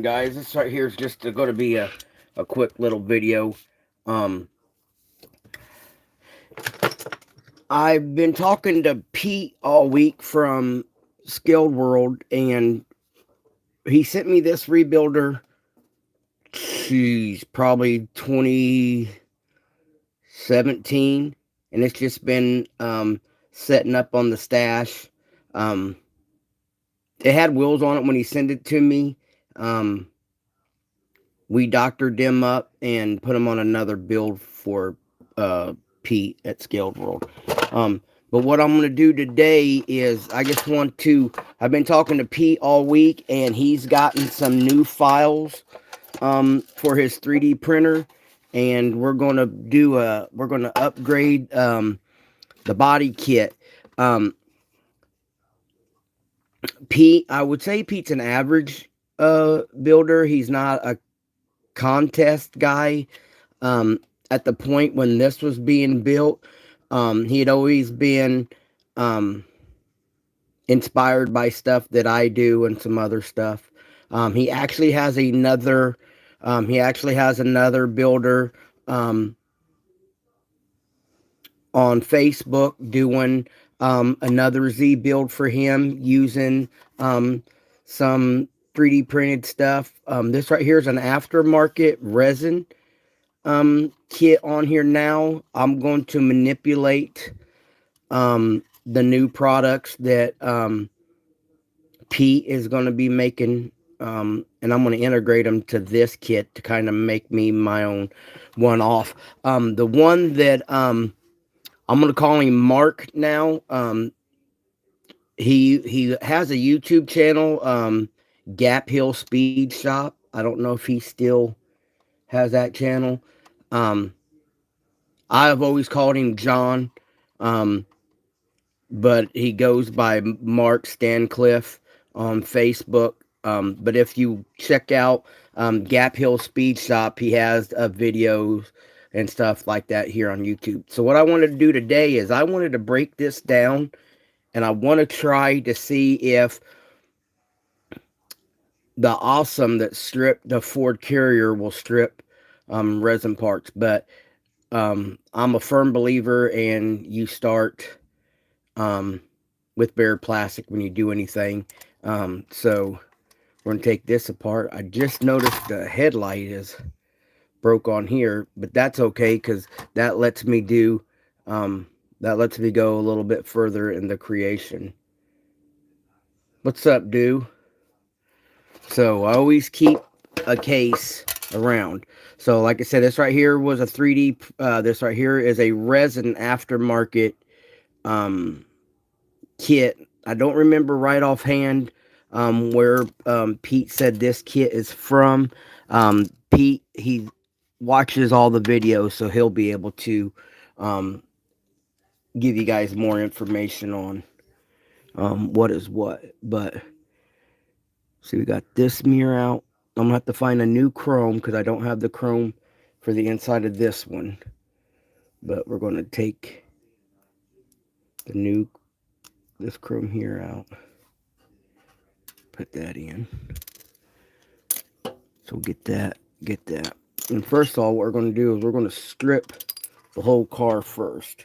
Guys, this right here is just going to be a quick little video. Um, I've been talking to Pete all week from Scaled World, and he sent me this rebuilder. She's probably 2017, and it's just been setting up on the stash. Um, it had wheels on it when he sent it to me. Um, we doctored them up and put them on another build for Pete at Scaled World. But what I'm going to do today is I just want to. I've been talking to Pete all week, and he's gotten some new files for his 3D printer, and we're going to upgrade the body kit. Um, Pete, I would say Pete's an average builder. He's not a contest guy. At the point when this was being built, he had always been inspired by stuff that I do and some other stuff. He actually has another. Builder on Facebook doing another Z build for him using some 3D printed stuff. This right here is an aftermarket resin kit on here now. I'm going to manipulate the new products that Pete is going to be making, and I'm going to integrate them to this kit to kind of make me my own one-off. The one that I'm going to call him Mark now. He has a YouTube channel, Gap Hill Speed Shop. I don't know if he still has that channel. Um, I've always called him John, um, but he goes by Mark Stancliffe on Facebook. But if you check out Gap Hill Speed Shop, he has videos and stuff like that here on YouTube. So what I wanted to do today is I wanted to break this down, and I want to try to see if the Awesome that stripped the Ford Carrier will strip resin parts. But I'm a firm believer, and you start with bare plastic when you do anything. So we're going to take this apart. I just noticed the headlight is broke on here, but that's okay because that lets me do, that lets me go a little bit further in the creation. What's up, dude? So I always keep a case around. So like I said, this right here was a 3D, this right here is a resin aftermarket kit. I don't remember right offhand where Pete said this kit is from. Pete, he watches all the videos, so he'll be able to give you guys more information on what is what. But see, we got this mirror out. I'm gonna have to find a new chrome because I don't have the chrome for the inside of this one. But we're gonna take this chrome here out. Put that in. So get that. And first of all, what we're going to do is we're going to strip the whole car first.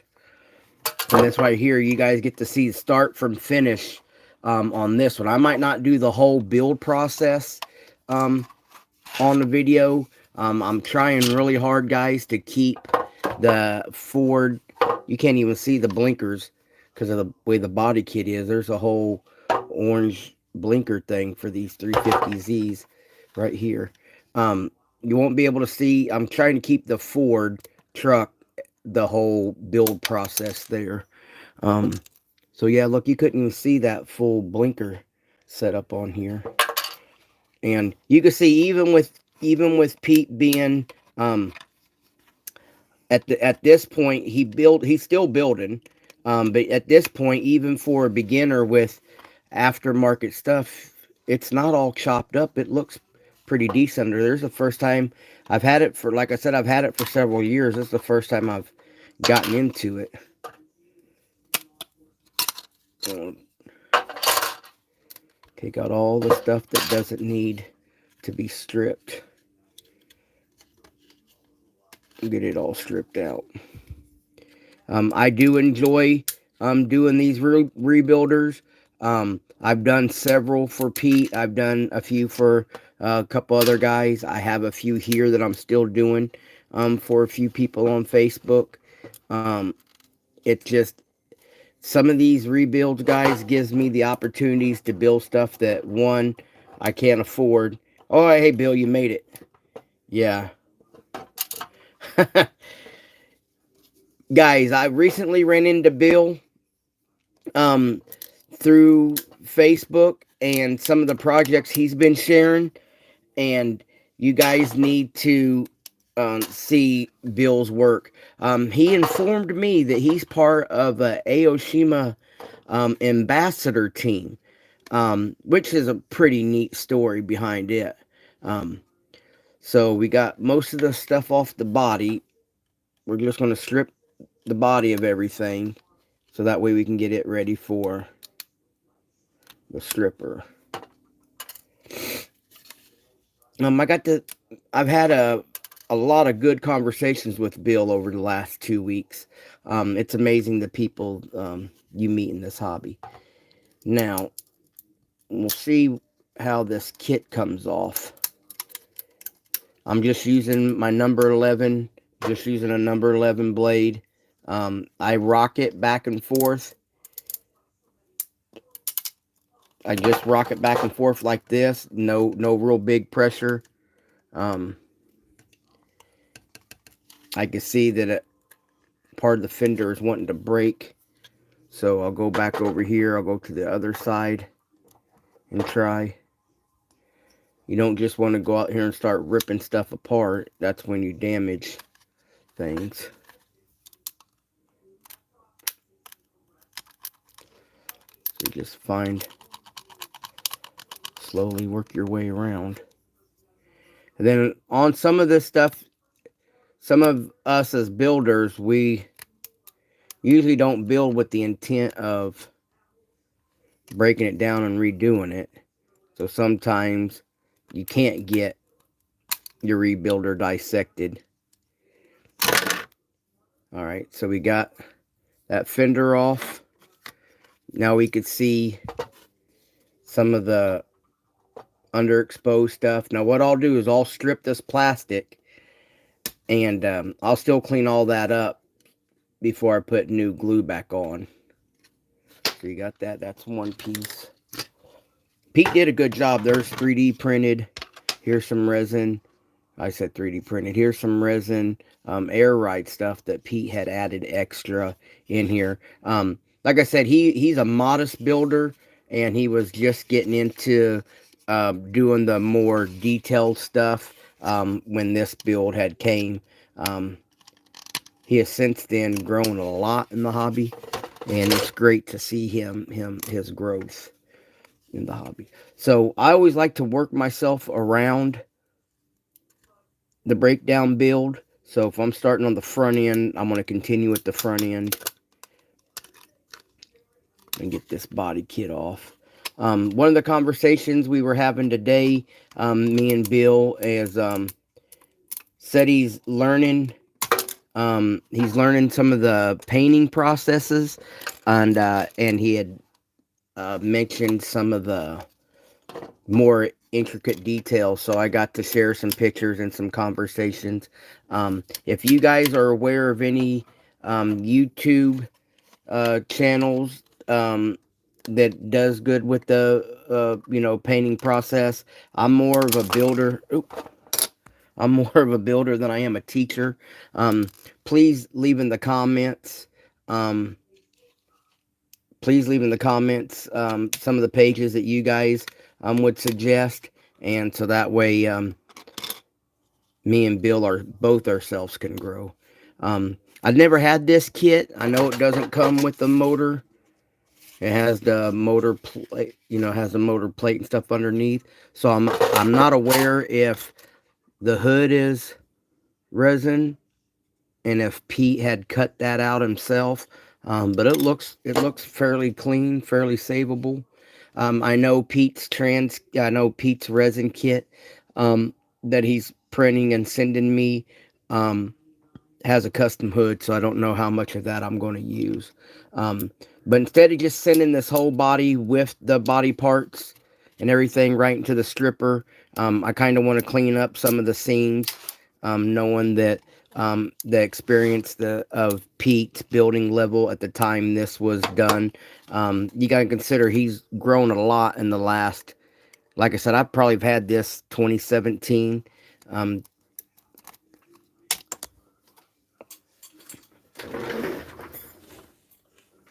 And that's right here. You guys get to see start from finish on this one. I might not do the whole build process on the video. I'm trying really hard, guys, to keep the Ford. You can't even see the blinkers because of the way the body kit is. There's a whole orange blinker thing for these 350Zs right here. You won't be able to see. I'm trying to keep the Ford truck, the whole build process there. So yeah, look, you couldn't even see that full blinker setup on here. And you can see even with Pete being at this point he's still building. But at this point, even for a beginner with aftermarket stuff, it's not all chopped up. It looks pretty decent. There's the first time I've had it for, like I said, I've had it for several years. This is the first time I've gotten into it. Take out all the stuff that doesn't need to be stripped. Get it all stripped out. I do enjoy doing these rebuilders. I've done several for Pete. I've done a few for a couple other guys. I have a few here that I'm still doing for a few people on Facebook. It's just some of these rebuilds, guys, gives me the opportunities to build stuff that, one, I can't afford. Oh, hey, Bill, you made it. Yeah. Guys, I recently ran into Bill through Facebook and some of the projects he's been sharing, and you guys need to see Bill's work. He informed me that he's part of a Aoshima ambassador team, which is a pretty neat story behind it. So we got most of the stuff off the body. We're just going to strip the body of everything, so that way we can get it ready for the stripper. I've had a lot of good conversations with Bill over the last 2 weeks. It's amazing the people you meet in this hobby. Now, we'll see how this kit comes off. I'm just using my number 11, just using a number 11 blade. I rock it back and forth. I just rock it back and forth like this. No real big pressure. I can see that part of the fender is wanting to break. So I'll go back over here. I'll go to the other side and try. You don't just want to go out here and start ripping stuff apart. That's when you damage things. So you just slowly work your way around. And then on some of this stuff, some of us as builders, we usually don't build with the intent of breaking it down and redoing it. So sometimes you can't get your rebuilder dissected. Alright, so we got that fender off. Now we could see some of the underexposed stuff. Now what I'll do is I'll strip this plastic, and I'll still clean all that up before I put new glue back on. So you got that. That's one piece. Pete did a good job. There's 3D printed. Here's some resin. I said 3D printed. Here's some resin, air ride stuff that Pete had added extra in here. Like I said, he's a modest builder, and he was just getting into doing the more detailed stuff when this build had came. He has since then grown a lot in the hobby, and it's great to see his growth in the hobby. So I always like to work myself around the breakdown build. So if I'm starting on the front end, I'm going to continue with the front end and get this body kit off. One of the conversations we were having today, me and Bill, is said he's learning some of the painting processes, and he had mentioned some of the more intricate details, so I got to share some pictures and some conversations. If you guys are aware of any YouTube channels that does good with the painting process, I'm more of a builder. I'm more of a builder than I am a teacher. Please leave in the comments. Please leave in the comments some of the pages that you guys would suggest, and so that way me and Bill both ourselves can grow. I've never had this kit. I know it doesn't come with the motor. It has the motor plate, has the motor plate and stuff underneath. So I'm not aware if the hood is resin and if Pete had cut that out himself. But it looks fairly clean, fairly savable. I know Pete's resin kit that he's printing and sending me has a custom hood, so I don't know how much of that I'm going to use. Um, but instead of just sending this whole body with the body parts and everything right into the stripper, I kind of want to clean up some of the seams, knowing that the experience of Pete's building level at the time this was done. You got to consider he's grown a lot in the last, like I said, I probably have had this 2017. Um,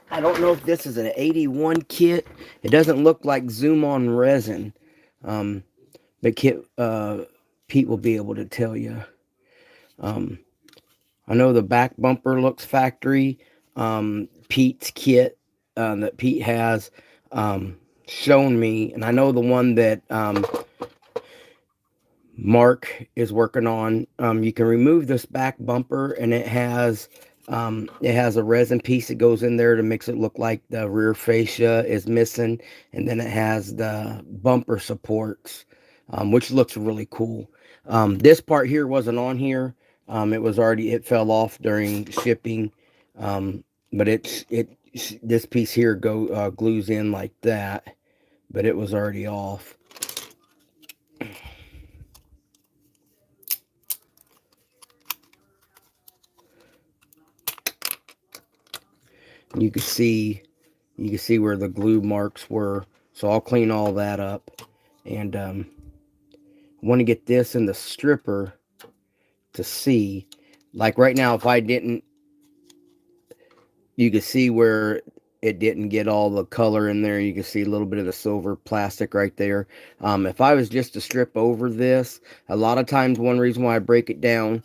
I don't know if this is an 81 kit. It doesn't look like Zoom on resin. Um, but Pete will be able to tell you. Um, I know the back bumper looks factory. Pete's kit that Pete has shown me, and I know the one that Mark is working on. You can remove this back bumper, and it has a resin piece that goes in there to mix it look like the rear fascia is missing, and then it has the bumper supports, which looks really cool. This part here wasn't on here. It fell off during shipping, but this piece here glues in like that, but it was already off. You can see where the glue marks were. So I'll clean all that up. And I want to get this in the stripper to see. Like right now, if I didn't, you can see where it didn't get all the color in there. You can see a little bit of the silver plastic right there. If I was just to strip over this, a lot of times one reason why I break it down,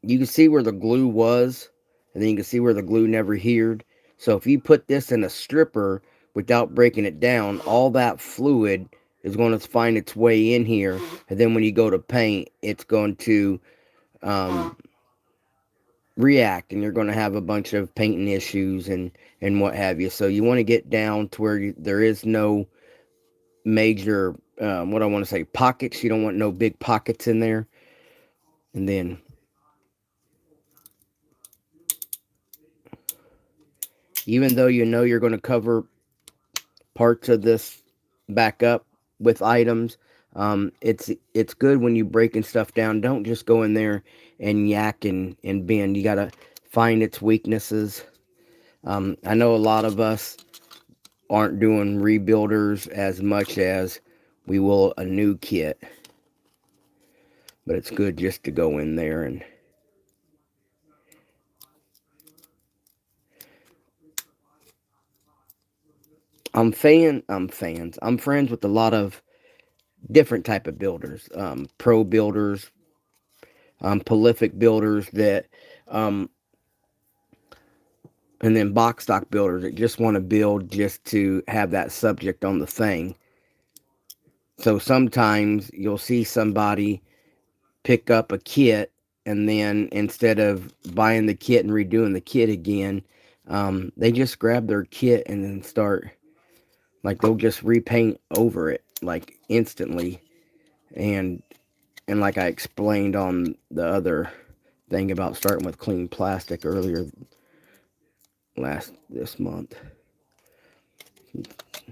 you can see where the glue was, and then you can see where the glue never adhered. So if you put this in a stripper without breaking it down, all that fluid is going to find its way in here, and then when you go to paint, it's going to react, and you're going to have a bunch of painting issues and what have you. So you want to get down to where there is no major what I want to say, pockets. You don't want no big pockets in there. And then even though you know you're going to cover parts of this back up with items, it's good when you breaking stuff down. Don't just go in there and yak and bend. You got to find its weaknesses. I know a lot of us aren't doing rebuilders as much as we will a new kit, but it's good just to go in there. And I'm friends with a lot of different type of builders, pro builders, prolific builders that and then box stock builders that just want to build just to have that subject on the thing. So sometimes you'll see somebody pick up a kit, and then instead of buying the kit and redoing the kit again, they just grab their kit and then start, like, they'll just repaint over it like instantly. And like I explained on the other thing about starting with clean plastic earlier this month.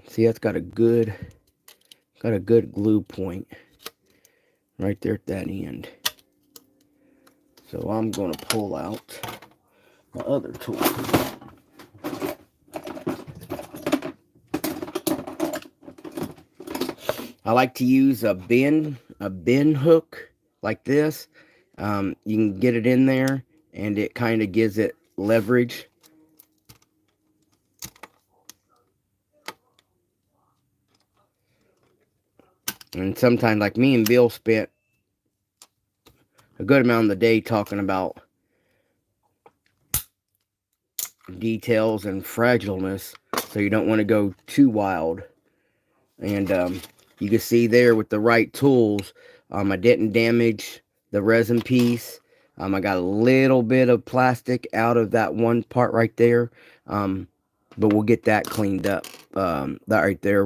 See, that's got a good glue point right there at that end. So I'm going to pull out my other tool. I like to use a bend hook like this. You can get it in there, and it kind of gives it leverage. And sometimes, like me and Bill spent a good amount of the day talking about details and fragileness, so you don't want to go too wild. And you can see there with the right tools, I didn't damage the resin piece. I got a little bit of plastic out of that one part right there, but we'll get that cleaned up. That right there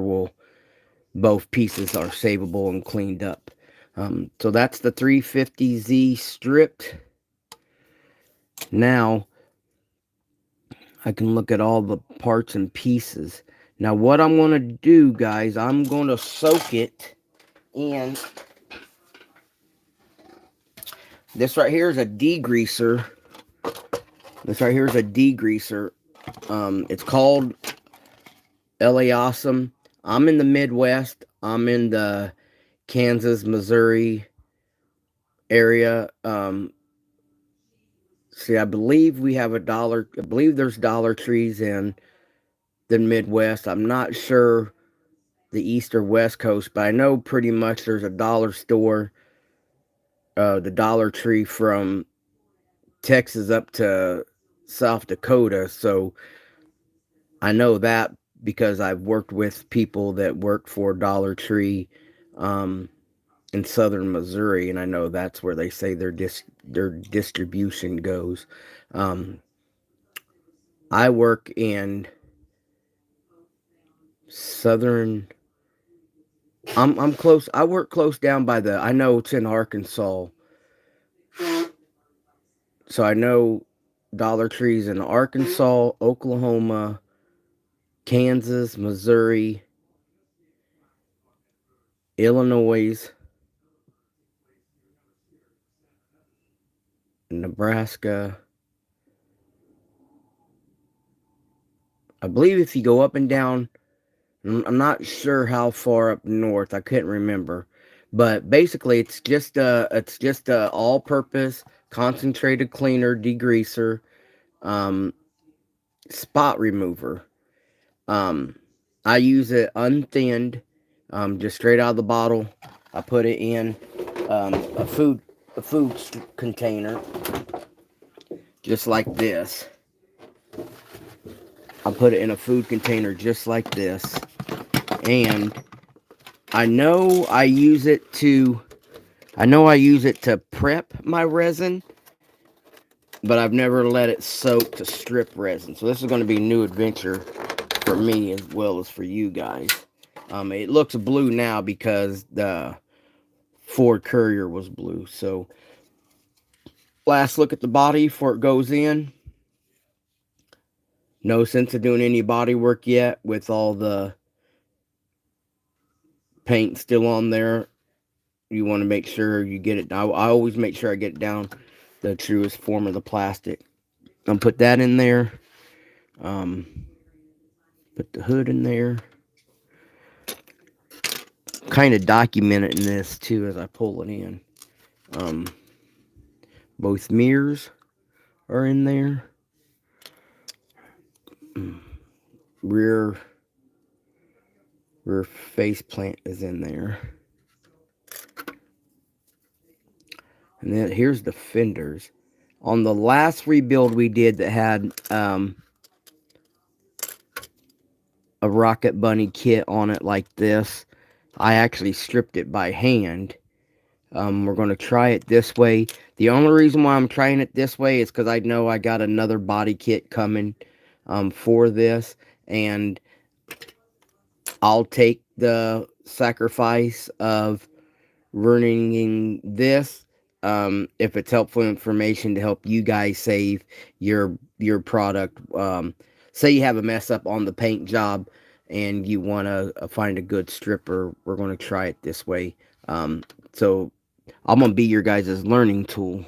both pieces are savable and cleaned up. So that's the 350Z stripped. Now I can look at all the parts and pieces. Now what I'm going to do, guys, I'm going to soak it in. This right here is a degreaser. This right here is a degreaser. It's called LA Awesome. I'm in the Midwest. I'm in the Kansas, Missouri area. See, I believe we have I believe there's Dollar Trees in the Midwest. I'm not sure the East or West Coast, but I know pretty much there's a dollar store, the Dollar Tree from Texas up to South Dakota. So I know that because I've worked with people that work for Dollar Tree in southern Missouri, and I know that's where they say their distribution goes. I work in southern. I'm close. I work close down by the. I know it's in Arkansas, so I know Dollar Trees in Arkansas, Oklahoma, Kansas, Missouri, Illinois, Nebraska. I believe if you go up and down, I'm not sure how far up north. I couldn't remember, but basically, it's just a all-purpose concentrated cleaner, degreaser, um, spot remover. Um, I use it unthinned, just straight out of the bottle. I put it in a food container, just like this. I put it in a food container just like this, and I know I use it to prep my resin, but I've never let it soak to strip resin. So this is going to be a new adventure for me as well as for you guys. It looks blue now because the Ford Courier was blue. So last look at the body before it goes in. No sense of doing any body work yet with all the paint still on there. You want to make sure you get it. I always make sure I get it down the truest form of the plastic. I'll put that in there. Put the hood in there. Kind of documenting this too as I pull it in. Both mirrors are in there. Rear face plant is in there. And then here's the fenders. On the last rebuild we did that had a Rocket Bunny kit on it like this, I actually stripped it by hand. We're going to try it this way. The only reason why I'm trying it this way is because I know I got another body kit coming for this, and I'll take the sacrifice of ruining this if it's helpful information to help you guys save your product. Say you have a mess up on the paint job and you want to find a good stripper, we're going to try it this way. So I'm going to be your guys' learning tool.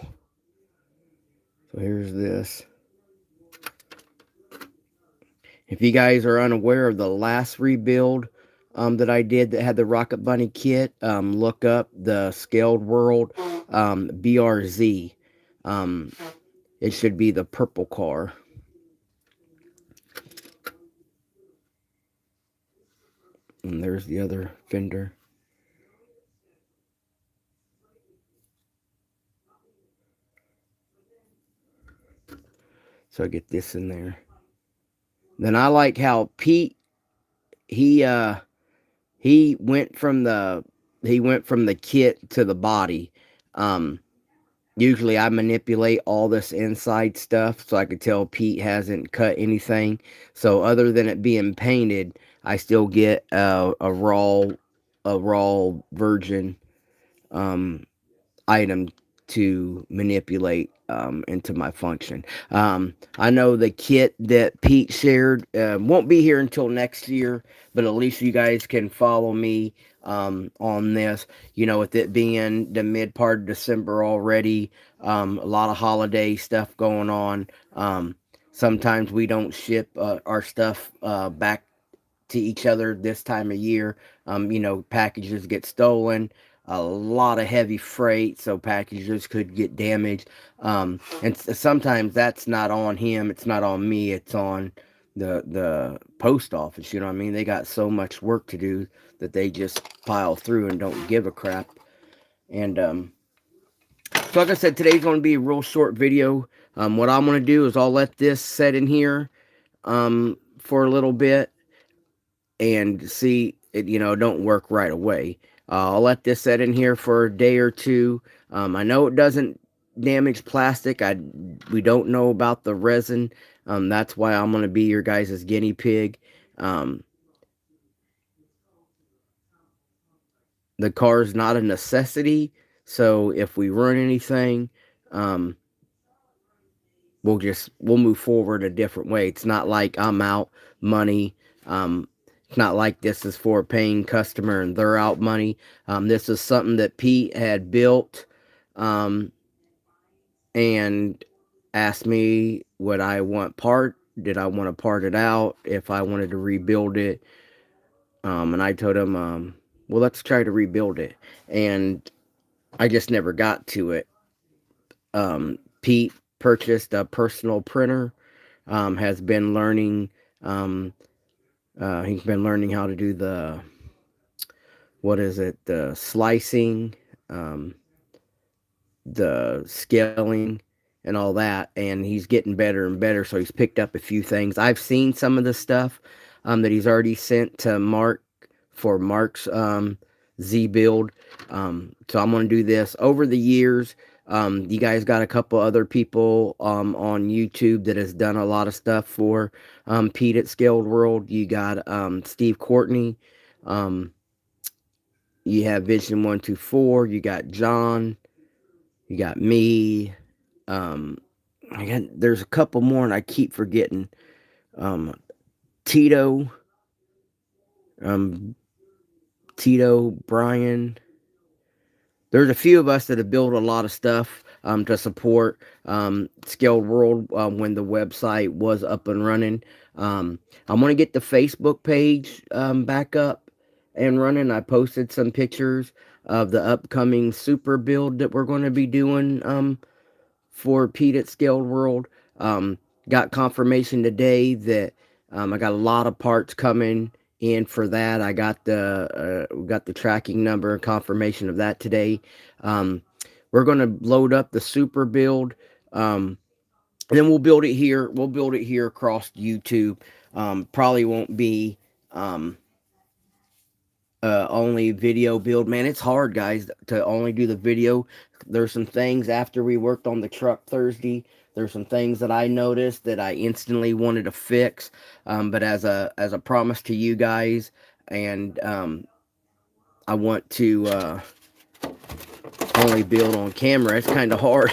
So here's this. If you guys are unaware of the last rebuild that I did that had the Rocket Bunny kit, look up the SCALEDWORLD BRZ. It should be the purple car. And there's the other fender. So I get this in there. Then I like how Pete, he went from the kit to the body. Usually I manipulate all this inside stuff so I could tell Pete hasn't cut anything. So other than it being painted, I still get a raw virgin item to manipulate into my function. I know the kit that Pete shared won't be here until next year, but at least you guys can follow me on this. You know, with it being the mid part of December already, a lot of holiday stuff going on. Sometimes we don't ship our stuff back to each other this time of year. You know, packages get stolen, a lot of heavy freight, so packages could get damaged. And sometimes that's not on him, it's not on me, it's on the post office. You know what I mean? They got so much work to do that they just pile through and don't give a crap. And so like I said, today's going to be a real short video. What I'm going to do is I'll let this set in here for a little bit and see it, you know, don't work right away. I'll let this set in here for a day or two. I know it doesn't damage plastic. We don't know about the resin. That's why I'm going to be your guys' guinea pig. The car's not a necessity, so if we run anything, um, we'll move forward a different way. It's not like I'm out money. It's not like this is for a paying customer and they're out money. This is something that Pete had built, and asked me would I did I want to part it out, if I wanted to rebuild it. And I told him, well, let's try to rebuild it. And I just never got to it. Pete purchased a personal printer, has been learning, he's been learning how to do the, the slicing, the scaling, and all that. And he's getting better and better, so he's picked up a few things. I've seen some of the stuff that he's already sent to Mark for Mark's Z build. So I'm going to do this over the years. You guys got a couple other people on YouTube that has done a lot of stuff for Pete at Scaled World. You got Steve Courtney. You have Vision 124. You got John. You got me. There's a couple more and I keep forgetting. Tito. Tito, Brian. There's a few of us that have built a lot of stuff to support Scaled World when the website was up and running. I'm going to get the Facebook page back up and running. I posted some pictures of the upcoming super build that we're going to be doing for Pete at Scaled World. Got confirmation today that I got a lot of parts coming in for that. I got the tracking number and confirmation of that today. We're going to load up the super build, and then we'll build it here. We'll build it here across YouTube. Probably won't be only video build. Man, it's hard, guys, to only do the video. There's some things after we worked on the truck Thursday. There's some things that I noticed that I instantly wanted to fix. But as a promise to you guys, and I want to only build on camera. It's kind of hard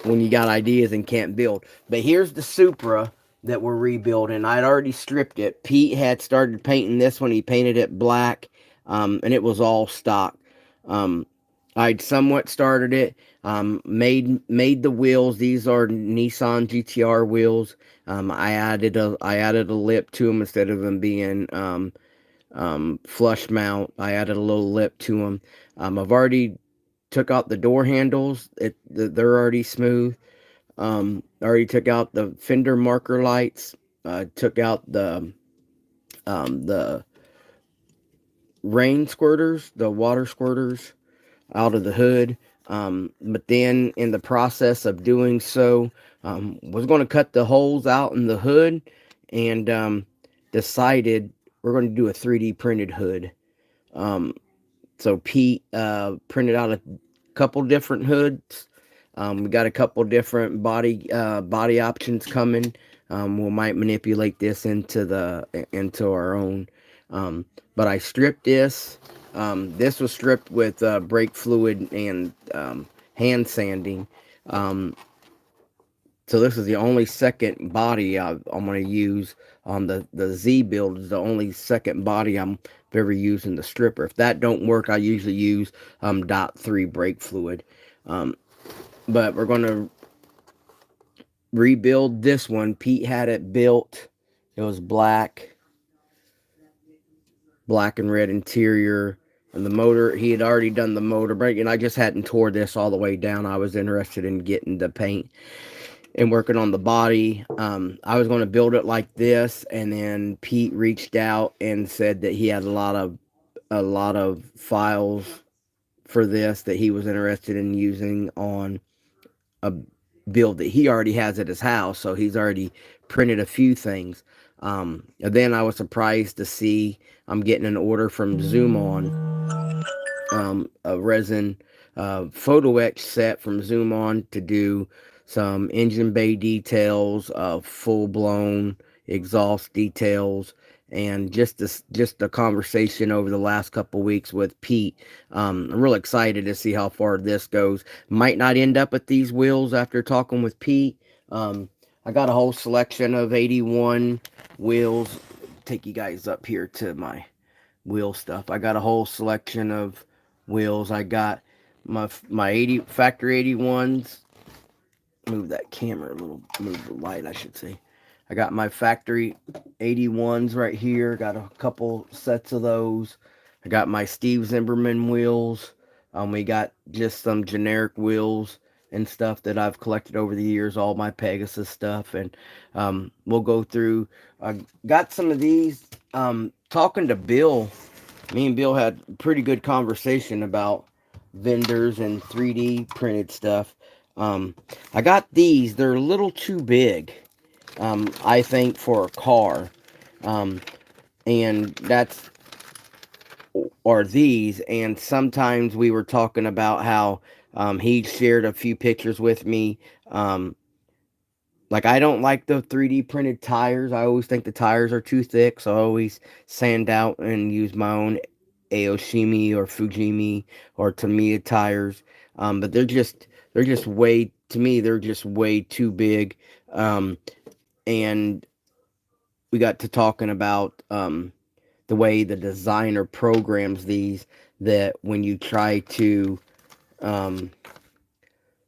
when you got ideas and can't build. But here's the Supra that we're rebuilding. I'd already stripped it. Pete had started painting this one. He painted it black, and it was all stock. I'd somewhat started it, made the wheels. These are Nissan GTR wheels. I added a lip to them instead of them being flush mount. I added a little lip to them. I've already took out the door handles. They're already smooth. Already took out the fender marker lights. Took out the rain squirters, the water squirters out of the hood. But then in the process of doing so, was going to cut the holes out in the hood, and decided we're going to do a 3D printed hood. So Pete printed out a couple different hoods. We got a couple different body options coming. We might manipulate this into our own. But I stripped this. This was stripped with brake fluid and hand sanding. Um, so this is the only second body I'm going to use on the Z build. Is the only second body I'm ever using the stripper. If that don't work, I usually use .3 brake fluid. But we're going to rebuild this one. Pete had it built. It was black and red interior. And the motor, he had already done the motor brake, and I just hadn't tore this all the way down. I was interested in getting the paint and working on the body. I was going to build it like this, and then Pete reached out and said that he had a lot of files for this that he was interested in using on a build that he already has at his house. So he's already printed a few things. And then I was surprised to see I'm getting an order from Zoom On, a resin photo etch set from Zoom On to do some engine bay details, full-blown exhaust details, and just a conversation over the last couple weeks with Pete. I'm real excited to see how far this goes. Might not end up with these wheels after talking with Pete. I got a whole selection of 81 wheels. Take you guys up here to my wheel stuff. I got a whole selection of wheels. I got my 80 factory 81s. Move that camera a little, move the light, I should say. I got my factory 81s right here. Got a couple sets of those. I got my Steve Zimmerman wheels. We got just some generic wheels and stuff that I've collected over the years, all my Pegasus stuff. And we'll go through. I got some of these. Talking to Bill, me and Bill had a pretty good conversation about vendors and 3D printed stuff. I got these. They're a little too big, I think, for a car. And that's, or these. And sometimes we were talking about how he shared a few pictures with me. Like, I don't like the 3D printed tires. I always think the tires are too thick, so I always sand out and use my own Aoshimi or Fujimi or Tamiya tires. But they're just way, to me, they're just way too big. And we got to talking about the way the designer programs these, that when you try to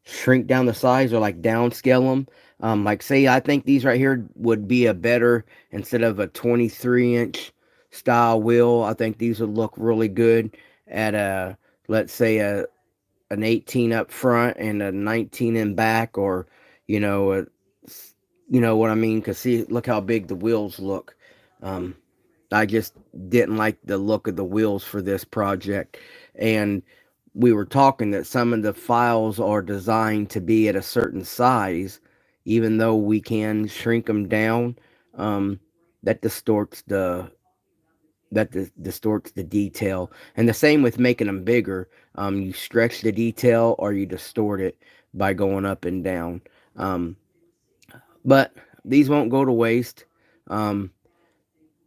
shrink down the size or like downscale them, like say I think these right here would be a better, instead of a 23-inch style wheel, I think these would look really good at a, let's say an 18 up front and a 19 in back, or you know what I mean, because see, look how big the wheels look. I just didn't like the look of the wheels for this project. And we were talking that some of the files are designed to be at a certain size, even though we can shrink them down. That distorts the detail. And the same with making them bigger. You stretch the detail or you distort it by going up and down. But these won't go to waste.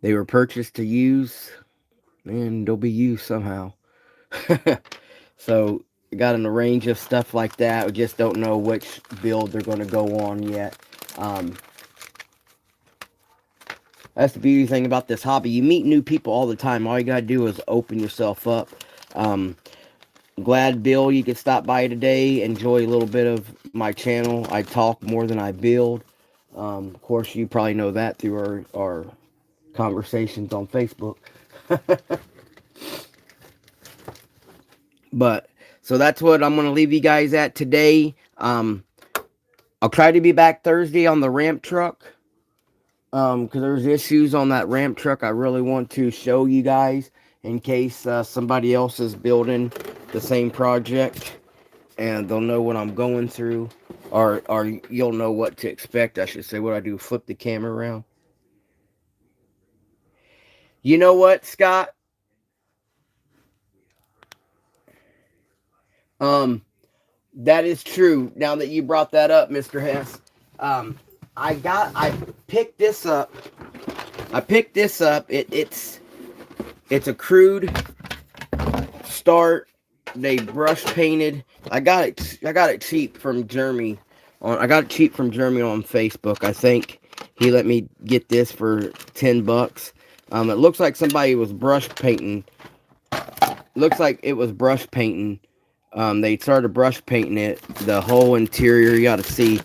They were purchased to use, and they'll be used somehow. So I got an range of stuff like that. We just don't know which build they're going to go on yet. That's the beauty thing about this hobby. You meet new people all the time. All you got to do is open yourself up. Glad, Bill, you could stop by today. Enjoy a little bit of my channel. I talk more than I build. Of course, you probably know that through our conversations on Facebook. But so that's what I'm going to leave you guys at today. I'll try to be back Thursday on the ramp truck, because there's issues on that ramp truck I really want to show you guys, in case somebody else is building the same project and they'll know what I'm going through, or you'll know what to expect, I should say. What I do, flip the camera around. You know what, Scott? That is true. Now that you brought that up, Mr. Hess, I picked this up. It's a crude start, they brush painted. I got it cheap from Jeremy. I got it cheap from Jeremy on Facebook. I think he let me get this for $10. It looks like somebody was brush painting. Looks like it was brush painting. They started brush painting it. The whole interior, you got to see.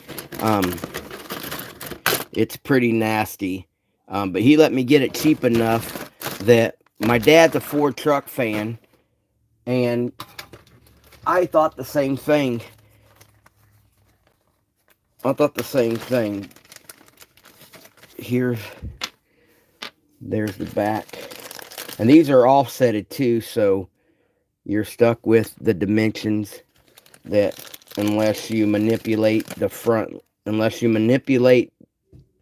It's pretty nasty. But he let me get it cheap enough that my dad's a Ford truck fan, and I thought the same thing. Here, there's the back. And these are offsetted too, so you're stuck with the dimensions that unless you manipulate the front, unless you manipulate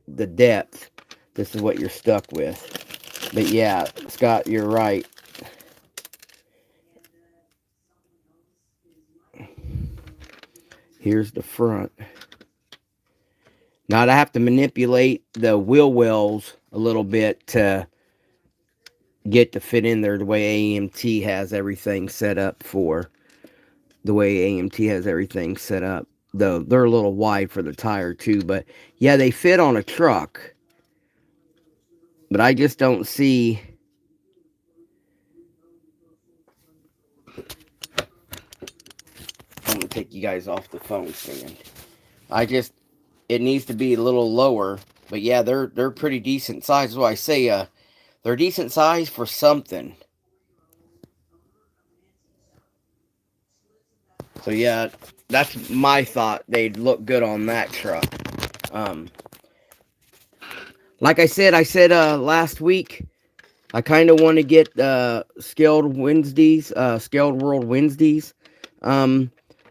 the depth, this is what you're stuck with. But yeah, Scott, you're right. Here's the front. Now I have to manipulate the wheel wells a little bit to get to fit in there the way AMT has everything set up for. The way AMT has everything set up. Though they're a little wide for the tire too, but yeah, they fit on a truck. But I just don't see. I'm gonna take you guys off the phone stand. It needs to be a little lower. But yeah, they're pretty decent size. So I say they're decent size for something. So yeah, that's my thought. They'd look good on that truck. Like I said last week, I kind of want to get Scaled World Wednesdays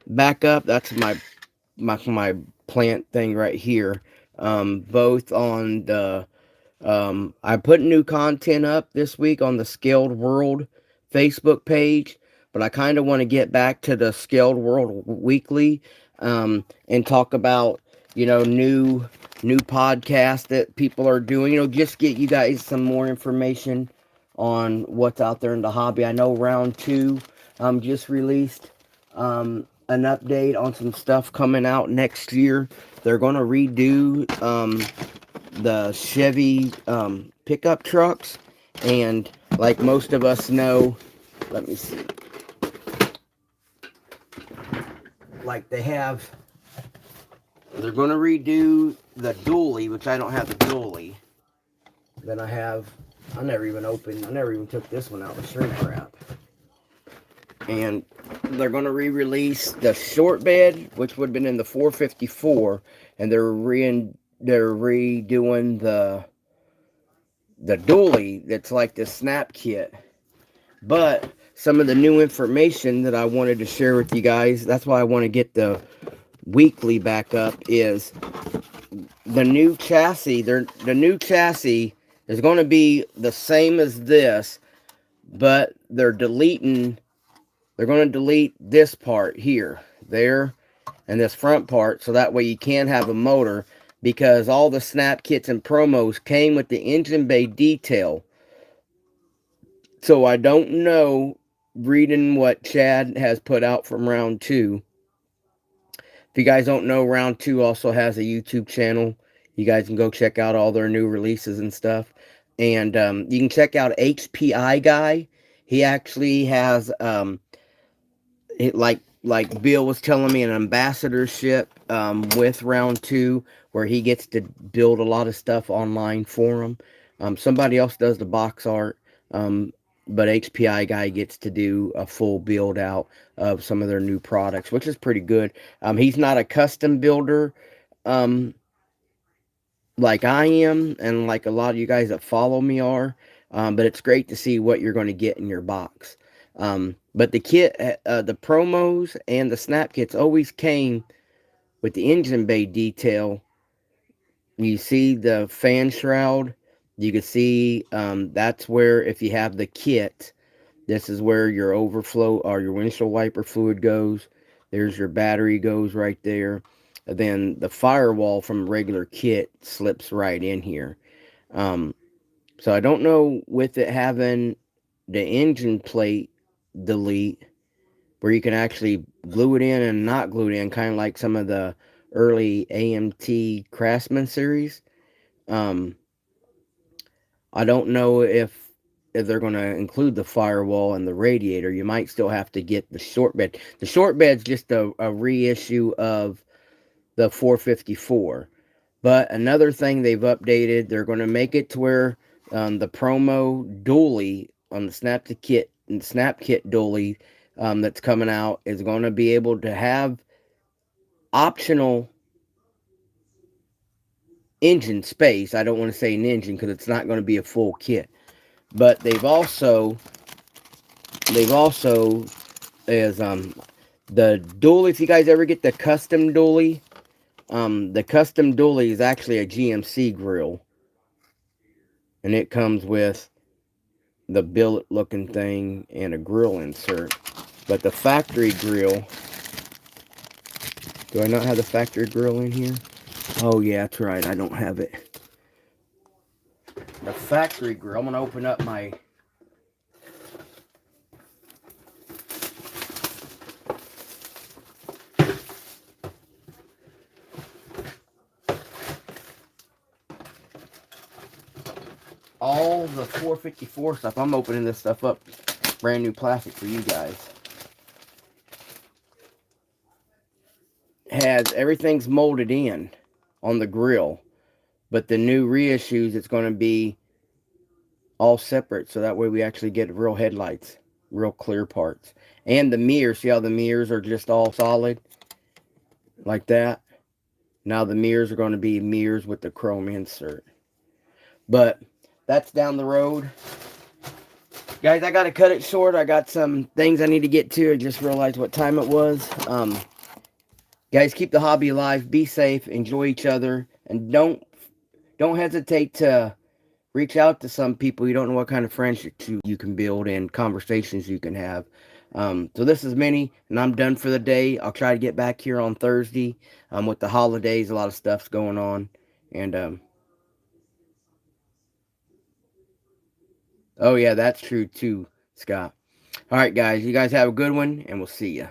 back up. That's my plant thing right here. Both on the I put new content up this week on the Scaled World Facebook page, but I kind of want to get back to the Scaled World Weekly and talk about, new podcasts that people are doing, just get you guys some more information on what's out there in the hobby. I know Round 2 just released an update on some stuff coming out next year. They're going to redo the Chevy pickup trucks, and like most of us know, let me see, like they're going to redo the dually, which I don't have the dually. Then I never even took this one out of shrink wrap. And they're going to re-release the short bed, which would have been in the 454, and they're redoing the dually that's like the snap kit. But some of the new information that I wanted to share with you guys, that's why I want to get the weekly back up, is the new chassis. The new chassis is going to be the same as this, but they're going to delete this part here, there, and this front part, so that way you can have a motor, because all the snap kits and promos came with the engine bay detail. So I don't know, reading what Chad has put out from Round 2. If you guys don't know, Round 2 also has a YouTube channel. You guys can go check out all their new releases and stuff. And you can check out HPI Guy. He actually has, like Bill was telling me, an ambassadorship with Round 2, where he gets to build a lot of stuff online for him. Somebody else does the box art, but HPI Guy gets to do a full build out of some of their new products, which is pretty good. He's not a custom builder like I am, and like a lot of you guys that follow me are, but it's great to see what you're going to get in your box. But the kit, the promos and the snap kits always came with the engine bay detail. You see the fan shroud. You can see that's where, if you have the kit, this is where your overflow or your windshield wiper fluid goes. There's your battery goes right there. And then the firewall from a regular kit slips right in here. So I don't know, with it having the engine plate delete, where you can actually glue it in and not glue it in, kind of like some of the early AMT Craftsman series. Um, I don't know if they're going to include the firewall and the radiator. You might still have to get the short bed. The short bed's just a reissue of the 454. But another thing they've updated, they're going to make it to where the promo dually on the Snap Kit dually that's coming out is going to be able to have optional engine space. I don't want to say an engine because it's not going to be a full kit. But they've also is the dually. If you guys ever get the custom dually, the custom dually is actually a GMC grill, and it comes with the billet looking thing and a grill insert. But the factory grill, do I not have the factory grill in here? Oh yeah, that's right, I don't have it. The factory grill, I'm gonna open up my all the 454 stuff. I'm opening this stuff up, brand new plastic for you guys. Has everything's molded in on the grill, but the new reissues, it's going to be all separate, so that way we actually get real headlights, real clear parts. And the mirrors, see how the mirrors are just all solid like that? Now the mirrors are going to be mirrors with the chrome insert. But that's down the road. Guys, I got to cut it short. I got some things I need to get to. I just realized what time it was. Guys, keep the hobby alive. Be safe. Enjoy each other. And don't hesitate to reach out to some people. You don't know what kind of friendships you can build and conversations you can have. So this is Minnie, and I'm done for the day. I'll try to get back here on Thursday. With the holidays, a lot of stuff's going on. And, oh yeah, that's true too, Scott. All right, guys. You guys have a good one, and we'll see ya.